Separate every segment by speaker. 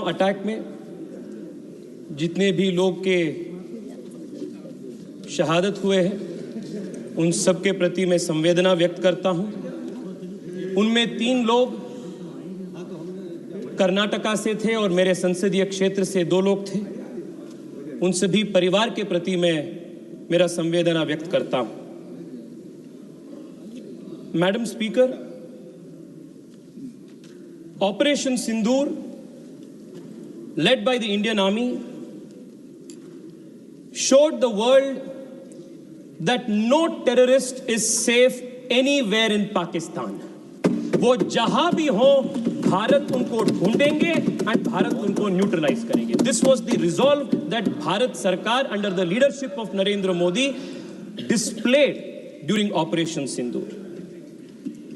Speaker 1: Attack में जितने भी लोग के शहादत हुए हैं उन सब के प्रति मैं संवेदना व्यक्त करता हूं। उनमें 3 लोग कर्नाटका से थे और मेरे संसदीय क्षेत्र से 2 लोग थे। उन सभी परिवार के प्रति मैं मेरा संवेदना व्यक्त करता हूं। Madam speaker, operation Sindoor led by the Indian Army showed the world that no terrorist is safe anywhere in Pakistan. वो जहां भी हो भारत उनको ढूंढेंगे and भारत उनको न्यूट्रलाइज करेंगे. This was the resolve that Bharat सरकार under the leadership of Narendra Modi displayed during Operation Sindoor.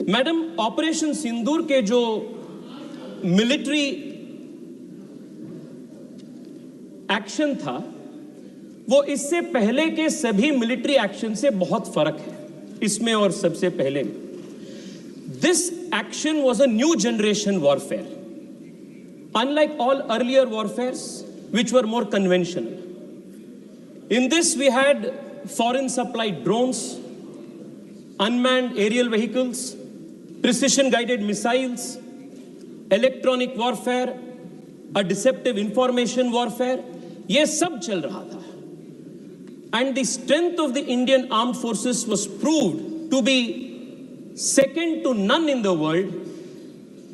Speaker 1: Madam, operation Sindoor के जो मिलिट्री एक्शन था वो इससे पहले के सभी मिलिट्री एक्शन से बहुत फर्क है इसमें और सबसे पहले में। This action was a new generation warfare, unlike all earlier warfares which were more conventional. In this we had foreign supplied drones, unmanned aerial vehicles, precision guided missiles, electronic warfare, a deceptive information warfare. ये सब चल रहा था. And the strength of the Indian armed forces was proved to be second to none in the world,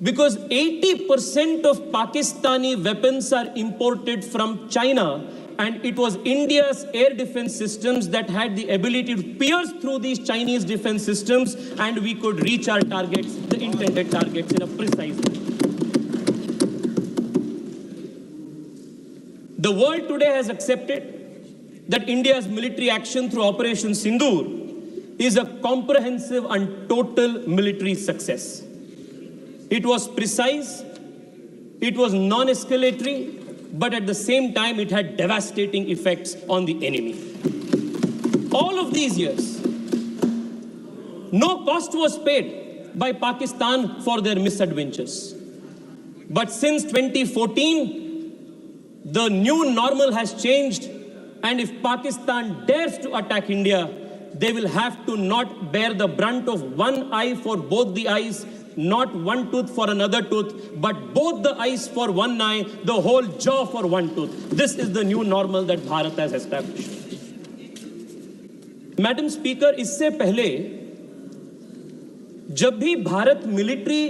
Speaker 1: because 80% of Pakistani weapons are imported from China, and it was India's air defense systems that had the ability to pierce through these Chinese defense systems, and we could reach our targets, the intended targets, in a precise way. The world today has accepted that India's military action through Operation Sindoor is a comprehensive and total military success. It was precise, it was non-escalatory, but at the same time it had devastating effects on the enemy. All of these years, no cost was paid by Pakistan for their misadventures. But since 2014, the new normal has changed, and if Pakistan dares to attack India, they will have to not bear the brunt of one eye for both the eyes, not one tooth for another tooth, but both the eyes for one eye, the whole jaw for one tooth. This is the new normal that Bharat has established. Madam Speaker, इससे पहले जब भी Bharat military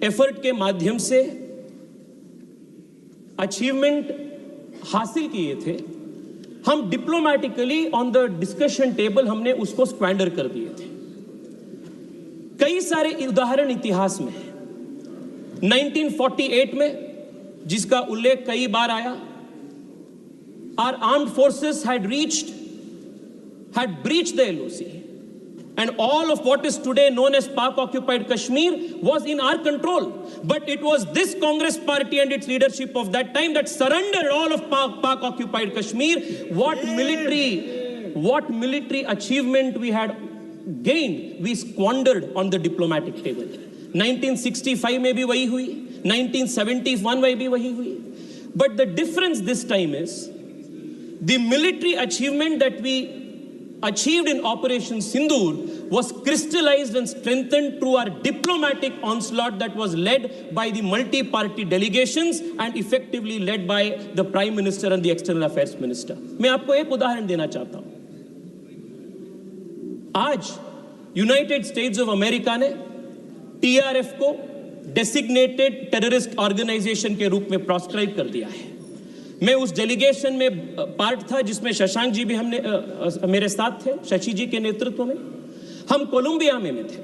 Speaker 1: effort के माध्यम से achievement हासिल किए थे, हम डिप्लोमैटिकली ऑन द डिस्कशन टेबल हमने उसको स्क्वैंडर कर दिए थे. कई सारे उदाहरण इतिहास में है. 1948 में, जिसका उल्लेख कई बार आया, our armed forces had breached the LOC, and all of what is today known as Pak-occupied Kashmir was in our control. But it was this Congress party and its leadership of that time that surrendered all of Pak-occupied Kashmir. What military achievement we had gained, we squandered on the diplomatic table. 1965 में भी वही हुई, 1971 में भी वही हुई. But the difference this time is the military achievement that we achieved in Operation Sindoor was crystallized and strengthened through our diplomatic onslaught that was led by the multi-party delegations and effectively led by the Prime Minister and the External Affairs Minister. मैं आपको एक उदाहरण देना चाहता हूं. आज United states of America ने TRF को डेसिग्नेटेड टेररिस्ट ऑर्गेनाइजेशन के रूप में प्रोस्क्राइब कर दिया है. मैं उस डेलीगेशन में पार्ट था जिसमें शशांक जी भी मेरे साथ थे, शशि जी के नेतृत्व में. हम कोलंबिया में थे.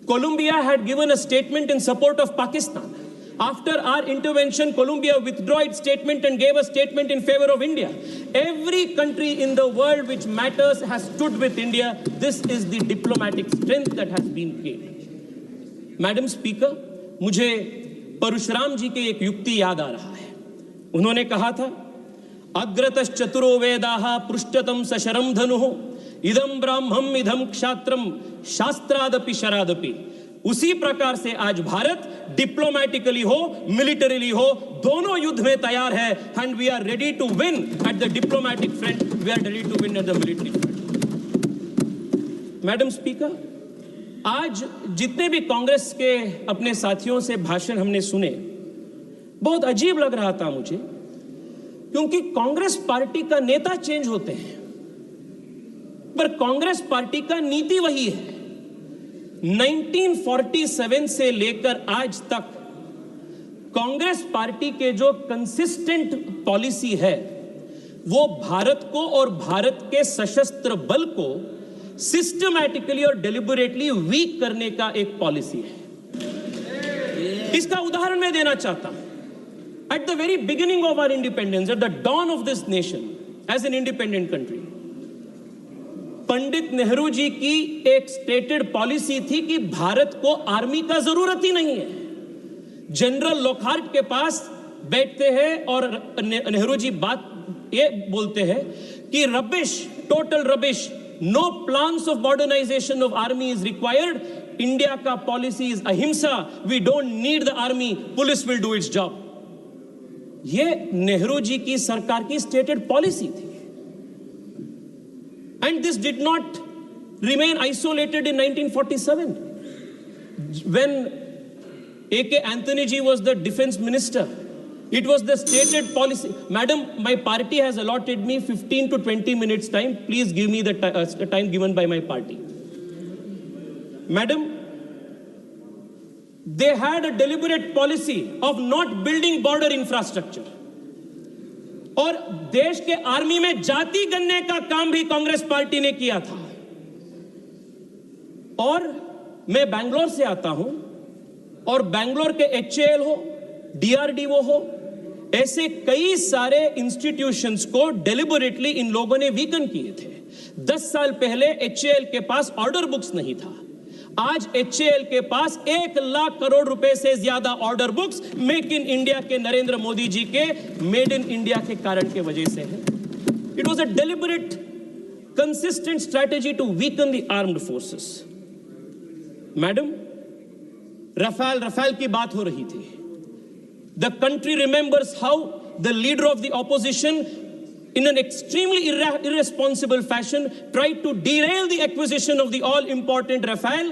Speaker 1: Columbia had given a statement in support of Pakistan. After our intervention, Colombia withdrew its statement and gave a statement in favor of India. Every country in the world which matters has stood with India. This is the diplomatic strength that has been gained. Madam Speaker, मुझे परशुराम जी के एक युक्ति याद आ रहा है. उन्होंने कहा था, अग्रतश्चतुरो वेदाः पृष्ठतम सशरम धनुः इदं ब्राह्मम इदं क्षात्रम शास्त्रादपि शरादपि उसी प्रकार से आज भारत डिप्लोमैटिकली हो, मिलिटरीली हो, दोनों युद्ध में तैयार है। And we are ready to win at the diplomatic front, we are ready to win at the military front. Madam speaker, आज जितने भी कांग्रेस के अपने साथियों से भाषण हमने सुने, बहुत अजीब लग रहा था मुझे, क्योंकि कांग्रेस पार्टी का नेता चेंज होते हैं पर कांग्रेस पार्टी का नीति वही है। 1947 से लेकर आज तक कांग्रेस पार्टी के जो कंसिस्टेंट पॉलिसी है वो भारत को और भारत के सशस्त्र बल को सिस्टमैटिकली और डेलिबरेटली वीक करने का एक पॉलिसी है। इसका उदाहरण मैं देना चाहता हूं। At the very beginning of our independence, at the dawn of this nation as an independent country, Pandit Nehru ji की एक स्टेटेड पॉलिसी थी कि भारत को आर्मी का जरूरत ही नहीं है। जनरल लॉकहार्ट के पास बैठते हैं और नेहरू जी बात ये बोलते हैं कि rubbish, total rubbish, no plans of modernisation of army is required, India का policy is ahimsa, we don't need the army, police will do its job. ये नेहरू जी की सरकार की स्टेटेड पॉलिसी थी। And this did not remain isolated in 1947. When A.K. Anthony ji was the defense minister, it was the stated policy. Madam, my party has allotted me 15 to 20 minutes time. Please give me the time given by my party. Madam, they had a deliberate policy of not building border infrastructure. और देश के army में जाति गणने का काम भी Congress party ने किया था। और मैं बैंगलोर से आता हूं और बैंगलोर के HAL हो, DRDO हो, ऐसे कई सारे इंस्टीट्यूशंस को डेलिबरेटली इन लोगों ने वीकन किए थे। 10 साल पहले HAL के पास ऑर्डर बुक्स नहीं था। आज HAL के पास 1 लाख करोड़ रुपए से ज्यादा order books make in India के नरेंद्र मोदी जी के मेड इन इंडिया के कारण के वजह से है। It was a deliberate consistent strategy to weaken the armed forces. Madam, Rafale की बात हो रही थी। The country remembers how the leader of the opposition in an extremely irresponsible fashion tried to derail the acquisition of the all-important Rafale,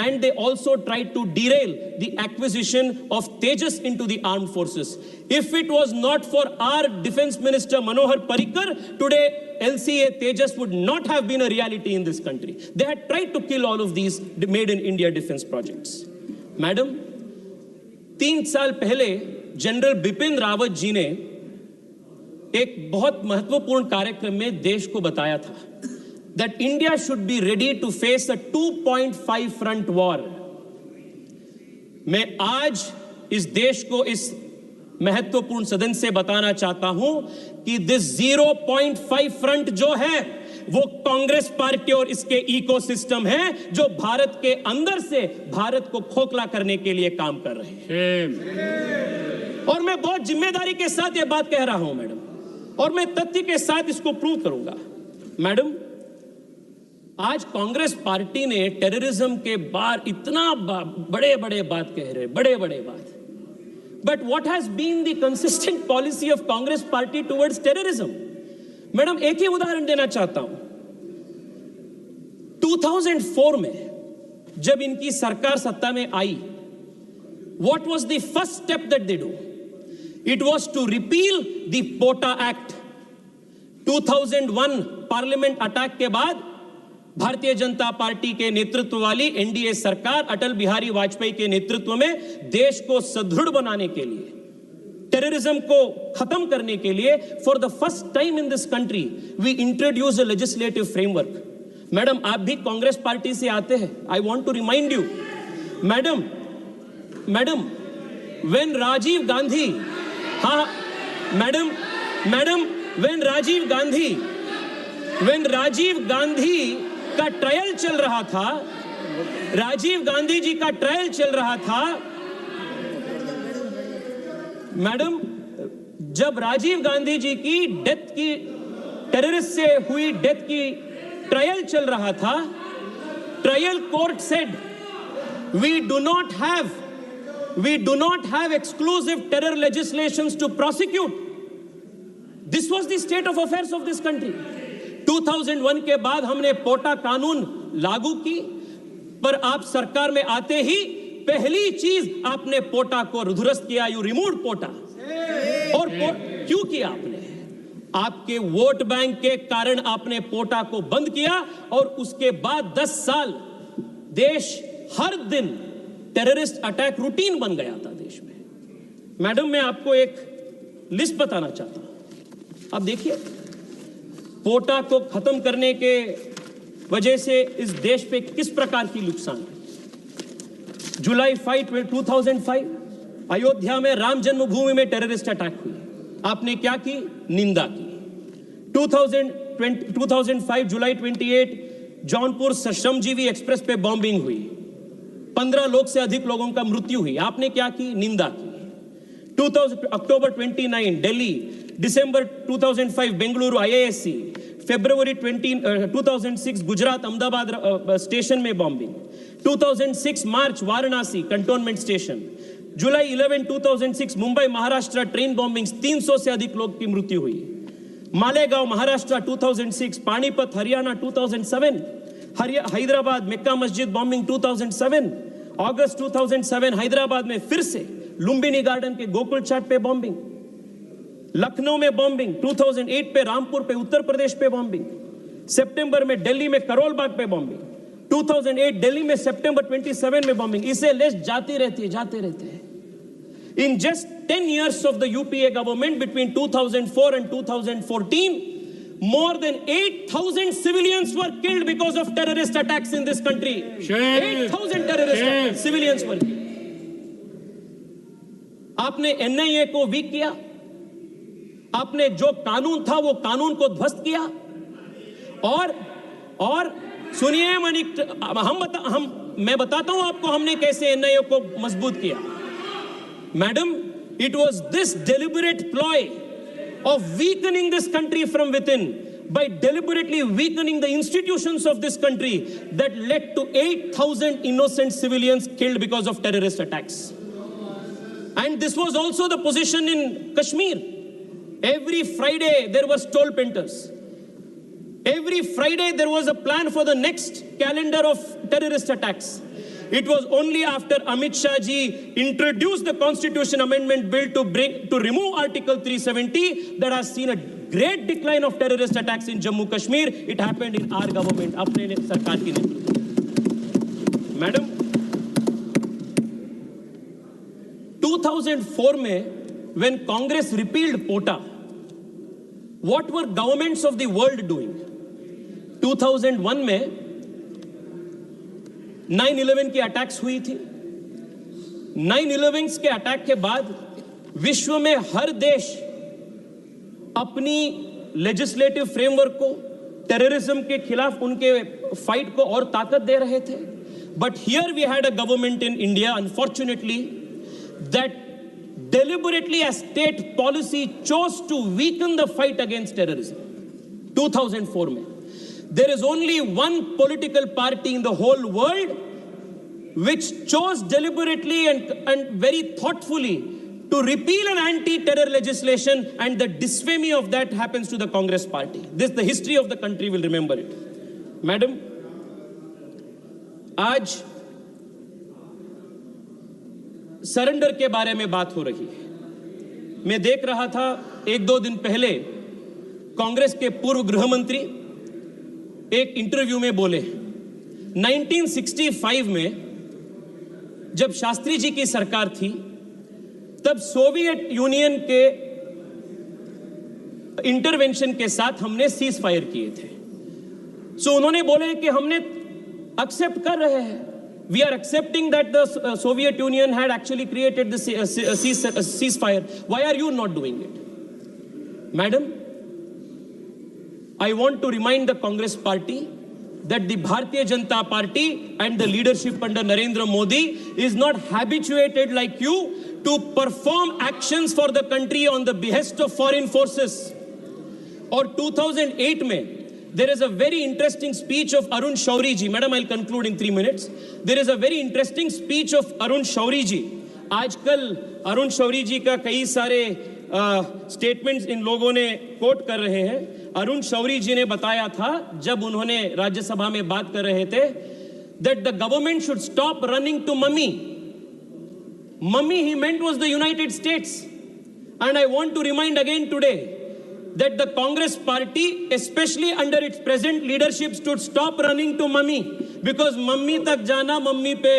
Speaker 1: and they also tried to derail the acquisition of Tejas into the armed forces. If it was not for our defense minister Manohar Parrikar, today LCA Tejas would not have been a reality in this country. They had tried to kill all of these made in India defense projects. Madam, 3 साल पहले general Bipin Rawat ji ने एक बहुत महत्वपूर्ण कार्यक्रम में देश को बताया था that India should be ready to face a 2.5 front war. मैं आज इस देश को इस महत्वपूर्ण सदन से बताना चाहता हूं कि दिस 0.5 फ्रंट जो है वो कांग्रेस पार्टी और इसके इकोसिस्टम है जो भारत के अंदर से भारत को खोखला करने के लिए काम कर रहे हैं। और मैं बहुत जिम्मेदारी के साथ ये बात कह रहा हूं मैडम, और मैं तथ्य के साथ इसको प्रूव करूंगा। मैडम, आज कांग्रेस पार्टी ने टेररिज्म के बार इतना बड़े बात कह रहे, बड़े बात, but what has been the consistent policy of Congress party towards terrorism? Madam, एक ही उदाहरण देना चाहता हूं। 2004 में जब इनकी सरकार सत्ता में आई, what was the first step that they do? It was to repeal the POTA Act. 2001 parliament attack के बाद भारतीय जनता पार्टी के नेतृत्व वाली एनडीए सरकार अटल बिहारी वाजपेयी के नेतृत्व में देश को सुदृढ़ बनाने के लिए, टेररिज्म को खत्म करने के लिए, for the first time in this country we introduce a legislative framework. Madam, आप भी कांग्रेस पार्टी से आते हैं। I want to remind you, madam, when Rajiv Gandhi, हाँ मैडम, व्हेन राजीव गांधी का ट्रायल चल रहा था, राजीव गांधी जी का ट्रायल चल रहा था, मैडम, जब राजीव गांधी जी की डेथ की, टेररिस्ट से हुई डेथ की ट्रायल चल रहा था, trial court said We do not have exclusive terror legislations to prosecute. This was the state of affairs of this country. 2001 के बाद हमने पोटा कानून लागू की, पर आप सरकार में आते ही पहली चीज आपने पोटा को दुरुस्त किया, यू रिमूव्ड पोटा। और क्यों किया आपने? आपके वोट बैंक के कारण आपने पोटा को बंद किया, और उसके बाद 10 साल देश हर दिन टेररिस्ट अटैक रूटीन बन गया था देश में। मैडम, मैं आपको एक लिस्ट बताना चाहता हूं। अब देखिए, पोटा को खत्म करने के वजह से इस देश पे किस प्रकार की नुकसान है। जुलाई 5, 2005 अयोध्या में राम जन्मभूमि में टेररिस्ट अटैक हुई, आपने क्या की? निंदा की। 2005 जुलाई 28 जौनपुर श्रमजीवी एक्सप्रेस पे बॉम्बिंग हुई, 15 लोग से अधिक लोगों का मृत्यु हुई, आपने क्या की? निंदा की। अक्टूबर 29 दिल्ली, दिसंबर 2005 बेंगलुरु IISc, फरवरी 2006 गुजरात अहमदाबाद स्टेशन में बॉम्बिंग, 2006 मार्च वाराणसी कंटोनमेंट स्टेशन, जुलाई 11 2006 मुंबई महाराष्ट्र ट्रेन बॉम्बिंग, 300 से अधिक लोग की मृत्यु हुई। मालेगांव महाराष्ट्र 2006, पानीपत हरियाणा 2007, हैदराबाद मक्का मस्जिद बॉम्बिंग 2007, अगस्त 2007 हैदराबाद में फिर से लुम्बिनी गार्डन के गोकुल चाट पे बॉम्बिंग, लखनऊ में बॉम्बिंग, 2008 पे रामपुर पे उत्तर प्रदेश पे बॉम्बिंग, सितंबर में दिल्ली में करोल बाग पे बॉम्बिंग, 2008 दिल्ली में सितंबर 27 में बॉम्बिंग। इसे लिस्ट जाते रहते हैं। In just 10 years of the UPA government between 2004 and 2014, more than 8,000 civilians were killed because of terrorist attacks in this country. 8,000 terrorist attacks, civilians were killed. आपने NIA को वीक किया, आपने जो कानून था वो कानून को ध्वस्त किया, और सुनिए मैं बताता हूं आपको हमने कैसे NIA को मजबूत किया। Madam, it was this deliberate ploy of weakening this country from within, by deliberately weakening the institutions of this country, that led to 8,000 innocent civilians killed because of terrorist attacks. And this was also the position in Kashmir. Every Friday there were stole painters. Every Friday there was a plan for the next calendar of terrorist attacks. It was only after Amit Shah ji introduced the Constitution Amendment Bill to remove Article 370 that has seen a great decline of terrorist attacks in Jammu Kashmir. It happened in our government, अपने सरकार की नेतृत्व। Madam, 2004 में when Congress repealed POTA, what were governments of the world doing? 2001 में 9/11 की attacks हुई थी। 9/11 के अटैक के बाद विश्व में हर देश अपनी लेजिस्लेटिव फ्रेमवर्क को टेररिज्म के खिलाफ उनके फाइट को और ताकत दे रहे थे। But here we had a government in India, unfortunately, that deliberately as state policy chose to weaken the fight against terrorism. 2004 में there is only one political party in the whole world which chose deliberately and very thoughtfully to repeal an anti-terror legislation, and the disfamy of that happens to the Congress party. This, the history of the country will remember it. Madam, आज surrender के बारे में बात हो रही है। मैं देख रहा था 1-2 दिन पहले कांग्रेस के पूर्व गृह मंत्री एक इंटरव्यू में बोले, 1965 में जब शास्त्री जी की सरकार थी तब सोवियत यूनियन के इंटरवेंशन के साथ हमने सीज फायर किए थे। सो उन्होंने बोले कि हमने एक्सेप्ट कर रहे हैं, we are accepting that the Soviet Union had actually created this ceasefire. Why are you not doing it? Madam, I want to remind the Congress party that the Bharatiya Janata Party and the leadership under Narendra Modi is not habituated like you to perform actions for the country on the behest of foreign forces. और 2008 में there is a very interesting speech of Arun Shourie ji. Madam, I'll conclude in 3 minutes. There is a very interesting speech of Arun Shourie ji. आजकल अरुण शौरी जी का कई सारे statements in लोगों ने coat कर रहे हैं. अरुण शौरी जी ने बताया था जब उन्होंने राज्यसभा में बात कर रहे थे that the government should stop running to mummy. Mummy he meant was the United States. And I want to remind again today that the Congress party, especially under its present leadership, should stop running to mummy. Because mummy तक जाना, mummy पे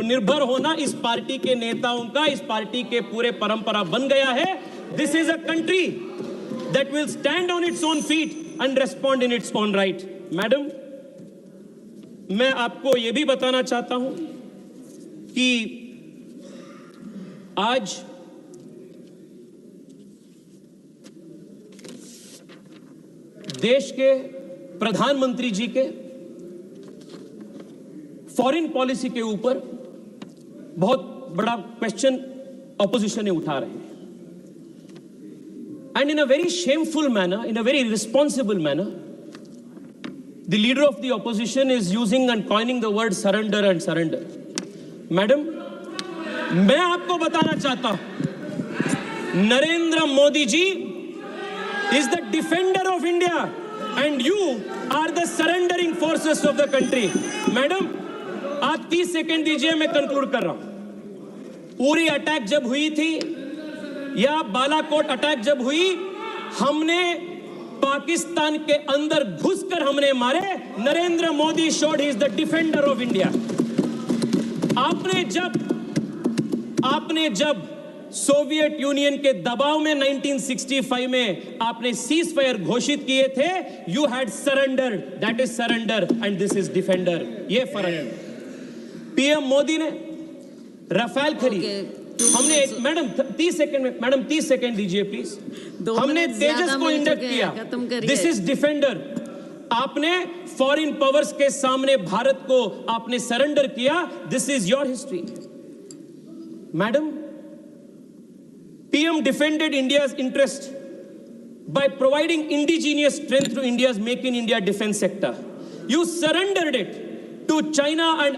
Speaker 1: निर्भर होना इस party के नेताओं का, इस पार्टी के पूरे परंपरा बन गया है. This is a country that will stand on its own feet and respond in its own right. Madam, मैं आपको ये भी बताना चाहता हूं कि आज देश के प्रधानमंत्री जी के फॉरेन पॉलिसी के ऊपर बहुत बड़ा क्वेश्चन ऑपोजिशन ने उठा रहे हैं. And in a very shameful manner, in a very responsible manner, the leader of the opposition is using and coining the word surrender and surrender. Madam, मैं आपको बताना चाहता हूं, Narendra Modi ji is the defender of India and you are the surrendering forces of the country. Madam, आप 30 second दीजिए, मैं conclude कर रहा हूं. उरी अटैक जब हुई थी या बालाकोट अटैक जब हुई, हमने पाकिस्तान के अंदर घुसकर हमने मारे. Narendra Modi showed he is the defender of India. आपने जब सोवियत यूनियन के दबाव में 1965 में आपने सीज फायर घोषित किए थे, you had surrender. That is surrender and this is defender. ये फर्क है. पीएम मोदी ने राफेल खरीद, हमने मैडम 30 सेकंड में, मैडम 30 सेकंड दीजिए प्लीज. हमने तेजस को इंडक्ट किया. This is defender. आपने फॉरेन पावर्स के सामने भारत को आपने सरेंडर किया. This is your history. Madam, PM defended India's interest by providing indigenous strength to India's Make in India defense sector. You surrendered it to China and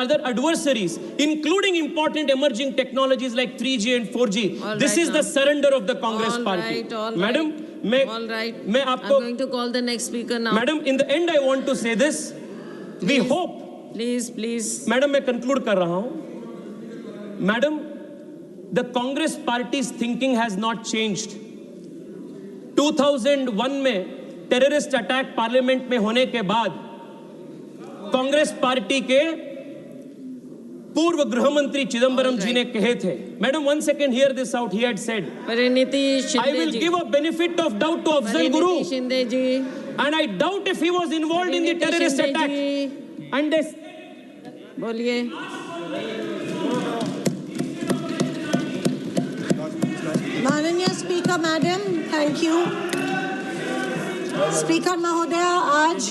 Speaker 1: other adversaries, including important emerging technologies like 3G and 4G. This is the surrender of the Congress party. Madam, मैं आपको,
Speaker 2: I'm going to call the next speaker now.
Speaker 1: Madam, in the end I want to say this. We hope.
Speaker 2: Please.
Speaker 1: Madam, मैं conclude कर रहा हूं. Madam, the Congress party's thinking has not changed. 2001 में terrorist attack parliament में होने के बाद Congress party के पूर्व गृह मंत्री चिदंबरम जी ने कहे थे, madam 1 second, hear this out. He had said, I will give a benefit of doubt to Afzal Guru, and I doubt if he was involved in the terrorist attack. And this,
Speaker 2: बोलिए.
Speaker 3: माननीय speaker madam, thank you. Speaker महोदया, आज